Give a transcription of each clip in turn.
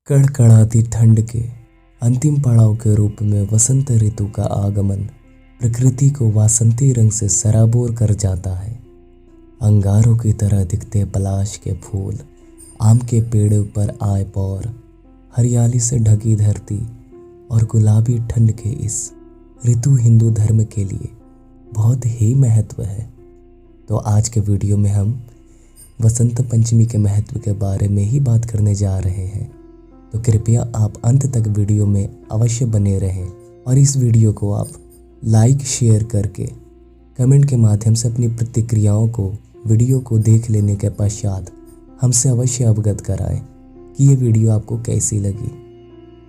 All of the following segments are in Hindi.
कड़कड़ाती ठंड के अंतिम पड़ाव के रूप में वसंत ऋतु का आगमन प्रकृति को वासंती रंग से सराबोर कर जाता है। अंगारों की तरह दिखते पलाश के फूल, आम के पेड़ों पर आए पौर, हरियाली से ढकी धरती और गुलाबी ठंड के इस ऋतु हिंदू धर्म के लिए बहुत ही महत्व है। तो आज के वीडियो में हम वसंत पंचमी के महत्व के बारे में ही बात करने जा रहे हैं। तो कृपया आप अंत तक वीडियो में अवश्य बने रहें और इस वीडियो को आप लाइक शेयर करके कमेंट के माध्यम से अपनी प्रतिक्रियाओं को वीडियो को देख लेने के पश्चात हमसे अवश्य अवगत कराएं कि ये वीडियो आपको कैसी लगी।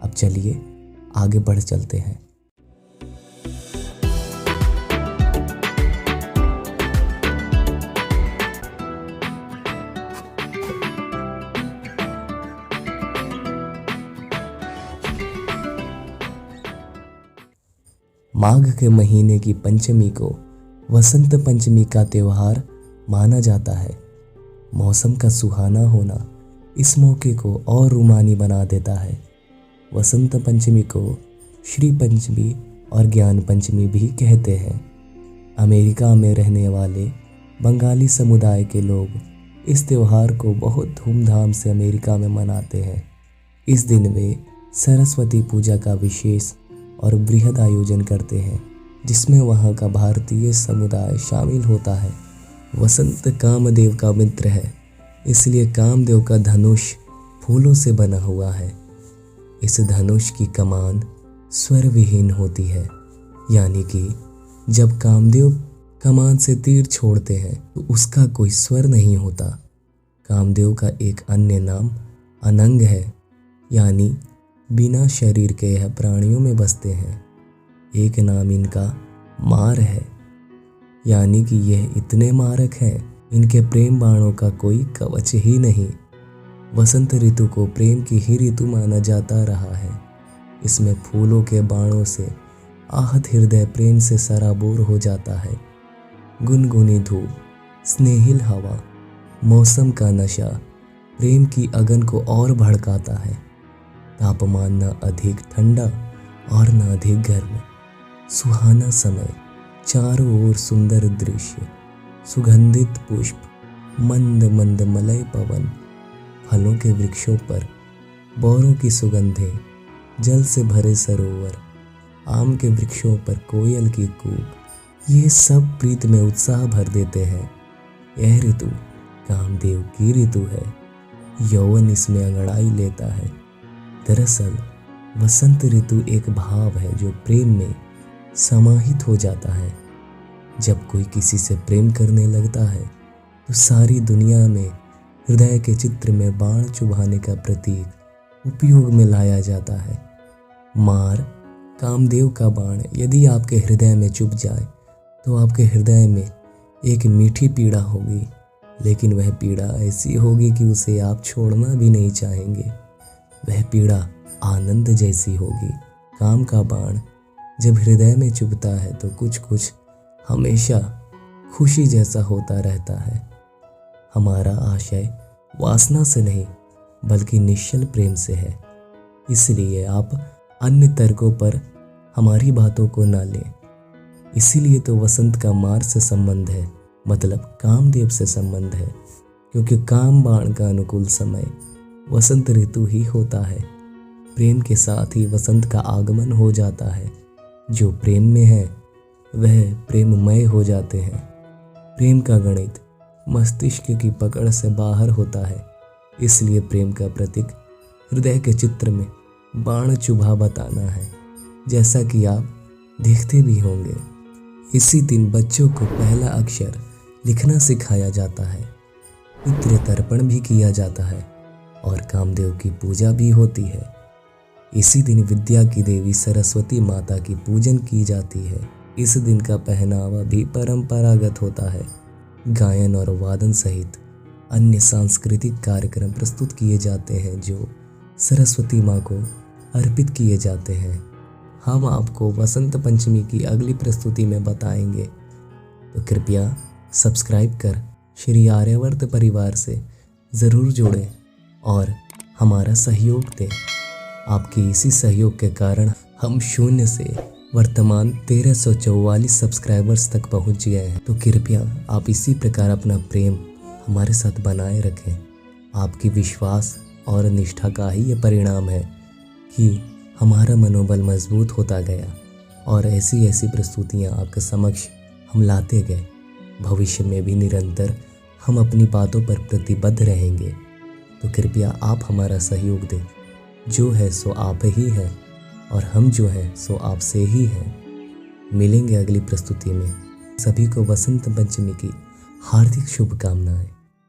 अब चलिए आगे बढ़ चलते हैं। माघ के महीने की पंचमी को वसंत पंचमी का त्यौहार माना जाता है। मौसम का सुहाना होना इस मौके को और रोमानी बना देता है। वसंत पंचमी को श्री पंचमी और ज्ञान पंचमी भी कहते हैं। अमेरिका में रहने वाले बंगाली समुदाय के लोग इस त्यौहार को बहुत धूमधाम से अमेरिका में मनाते हैं। इस दिन वे सरस्वती पूजा का विशेष और बृहद आयोजन करते हैं, जिसमें वहाँ का भारतीय समुदाय शामिल होता है। वसंत कामदेव का मित्र है, इसलिए कामदेव का धनुष फूलों से बना हुआ है। इस धनुष की कमान स्वर विहीन होती है, यानी कि जब कामदेव कमान से तीर छोड़ते हैं तो उसका कोई स्वर नहीं होता। कामदेव का एक अन्य नाम अनंग है, यानी बिना शरीर के यह प्राणियों में बसते हैं। एक नाम इनका मार है, यानी कि यह इतने मारक हैं, इनके प्रेम बाणों का कोई कवच ही नहीं। वसंत ऋतु को प्रेम की ही ऋतु माना जाता रहा है। इसमें फूलों के बाणों से आहत हृदय प्रेम से सराबोर हो जाता है। गुनगुनी धूप, स्नेहिल हवा, मौसम का नशा प्रेम की अगन को और भड़काता है। तापमान न अधिक ठंडा और न अधिक गर्म, सुहाना समय, चारों ओर सुंदर दृश्य, सुगंधित पुष्प, मंद मंद मलय पवन, फलों के वृक्षों पर बौरों की सुगंधें, जल से भरे सरोवर, आम के वृक्षों पर कोयल की कूक, ये सब प्रीत में उत्साह भर देते हैं। यह ऋतु कामदेव की ऋतु है। यौवन इसमें अंगड़ाई लेता है। दरअसल वसंत ऋतु एक भाव है जो प्रेम में समाहित हो जाता है। जब कोई किसी से प्रेम करने लगता है तो सारी दुनिया में हृदय के चित्र में बाण चुभाने का प्रतीक उपयोग में लाया जाता है। मार, कामदेव का बाण यदि आपके हृदय में चुभ जाए तो आपके हृदय में एक मीठी पीड़ा होगी, लेकिन वह पीड़ा ऐसी होगी कि उसे आप छोड़ना भी नहीं चाहेंगे। वह पीड़ा आनंद जैसी होगी। काम का बाण जब हृदय में चुभता है तो कुछ कुछ हमेशा खुशी जैसा होता रहता है। हमारा आशय वासना से नहीं बल्कि निश्चल प्रेम से है। इसलिए आप अन्य तर्कों पर हमारी बातों को ना लें। इसीलिए तो वसंत का मार से संबंध है, मतलब कामदेव से संबंध है, क्योंकि काम बाण का अनुकूल समय वसंत ऋतु ही होता है। प्रेम के साथ ही वसंत का आगमन हो जाता है। जो प्रेम में है वह प्रेममय हो जाते हैं। प्रेम का गणित मस्तिष्क की पकड़ से बाहर होता है। इसलिए प्रेम का प्रतीक हृदय के चित्र में बाण चुभा बताना है, जैसा कि आप देखते भी होंगे। इसी दिन बच्चों को पहला अक्षर लिखना सिखाया जाता है। पितृ तर्पण भी किया जाता है और कामदेव की पूजा भी होती है। इसी दिन विद्या की देवी सरस्वती माता की पूजन की जाती है। इस दिन का पहनावा भी परंपरागत होता है। गायन और वादन सहित अन्य सांस्कृतिक कार्यक्रम प्रस्तुत किए जाते हैं जो सरस्वती माँ को अर्पित किए जाते हैं। हम आपको वसंत पंचमी की अगली प्रस्तुति में बताएंगे, तो कृपया सब्सक्राइब कर श्री आर्यावर्त परिवार से ज़रूर जुड़ें और हमारा सहयोग दें। आपके इसी सहयोग के कारण हम शून्य से वर्तमान 1344 सब्सक्राइबर्स तक पहुंच गए हैं। तो कृपया आप इसी प्रकार अपना प्रेम हमारे साथ बनाए रखें। आपकी विश्वास और निष्ठा का ही ये परिणाम है कि हमारा मनोबल मजबूत होता गया और ऐसी ऐसी प्रस्तुतियाँ आपके समक्ष हम लाते गए। भविष्य में भी निरंतर हम अपनी बातों पर प्रतिबद्ध रहेंगे। तो कृपया आप हमारा सहयोग दें। जो है सो आप ही है और हम जो हैं सो आपसे ही हैं। मिलेंगे अगली प्रस्तुति में। सभी को वसंत पंचमी की हार्दिक शुभकामनाएं।